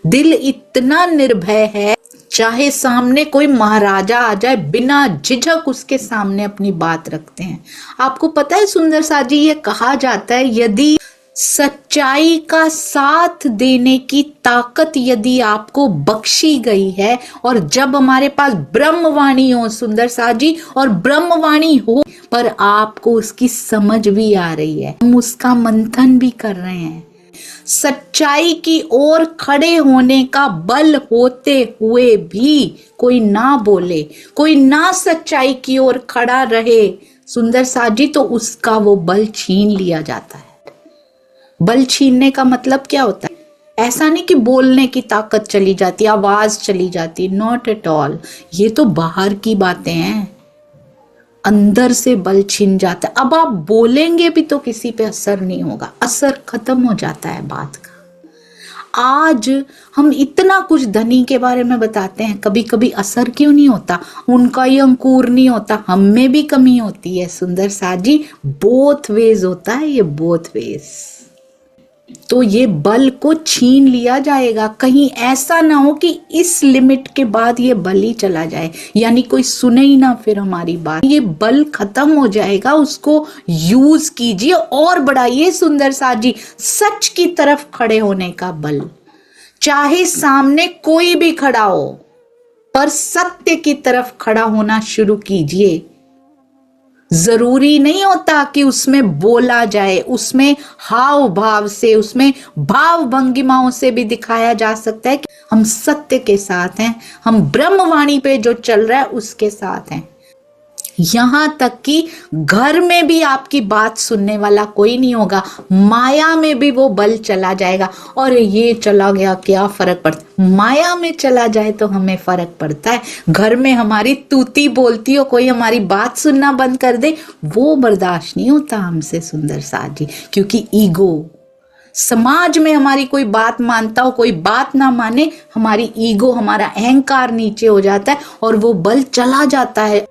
दिल इतना निर्भय है, चाहे सामने कोई महाराजा आ जाए बिना झिझक उसके सामने अपनी बात रखते हैं। आपको पता है सुंदर सा जी, ये कहा जाता है यदि सच्चाई का साथ देने की ताकत यदि आपको बख्शी गई है, और जब हमारे पास ब्रह्मवाणी हो सुंदर सा जी, और ब्रह्मवाणी हो पर आपको उसकी समझ भी आ रही है, हम उसका मंथन भी कर रहे हैं, सच्चाई की ओर खड़े होने का बल होते हुए भी कोई ना बोले, कोई ना सच्चाई की ओर खड़ा रहे सुंदर सा जी, तो उसका वो बल छीन लिया जाता है। बल छीनने का मतलब क्या होता है? ऐसा नहीं कि बोलने की ताकत चली जाती, आवाज चली जाती, नॉट एट ऑल। ये तो बाहर की बातें हैं, अंदर से बल छीन जाता है। अब आप बोलेंगे भी तो किसी पे असर नहीं होगा, असर खत्म हो जाता है बात का। आज हम इतना कुछ धनी के बारे में बताते हैं, कभी कभी असर क्यों नहीं होता? उनका ही अंकुर नहीं होता, हम में भी कमी होती है सुंदर सा जी। बोथ वेज होता है ये, बोथ वेज। तो ये बल को छीन लिया जाएगा। कहीं ऐसा ना हो कि इस लिमिट के बाद ये बल ही चला जाए, यानी कोई सुने ही ना फिर हमारी बात। ये बल खत्म हो जाएगा, उसको यूज कीजिए और बढ़ाइए सुंदर सा जी। सच की तरफ खड़े होने का बल, चाहे सामने कोई भी खड़ा हो, पर सत्य की तरफ खड़ा होना शुरू कीजिए। जरूरी नहीं होता कि उसमें बोला जाए, उसमें हाव भाव से, उसमें भाव भंगिमाओं से भी दिखाया जा सकता है कि हम सत्य के साथ हैं, हम ब्रह्मवाणी पे जो चल रहा है उसके साथ हैं। यहां तक कि घर में भी आपकी बात सुनने वाला कोई नहीं होगा, माया में भी वो बल चला जाएगा। और ये चला गया क्या फर्क पड़ता? माया में चला जाए तो हमें फर्क पड़ता है। घर में हमारी तूती बोलती हो, कोई हमारी बात सुनना बंद कर दे, वो बर्दाश्त नहीं होता हमसे सुंदर सा जी, क्योंकि ईगो। समाज में हमारी कोई बात मानता हो, कोई बात ना माने, हमारी ईगो, हमारा अहंकार नीचे हो जाता है और वो बल चला जाता है।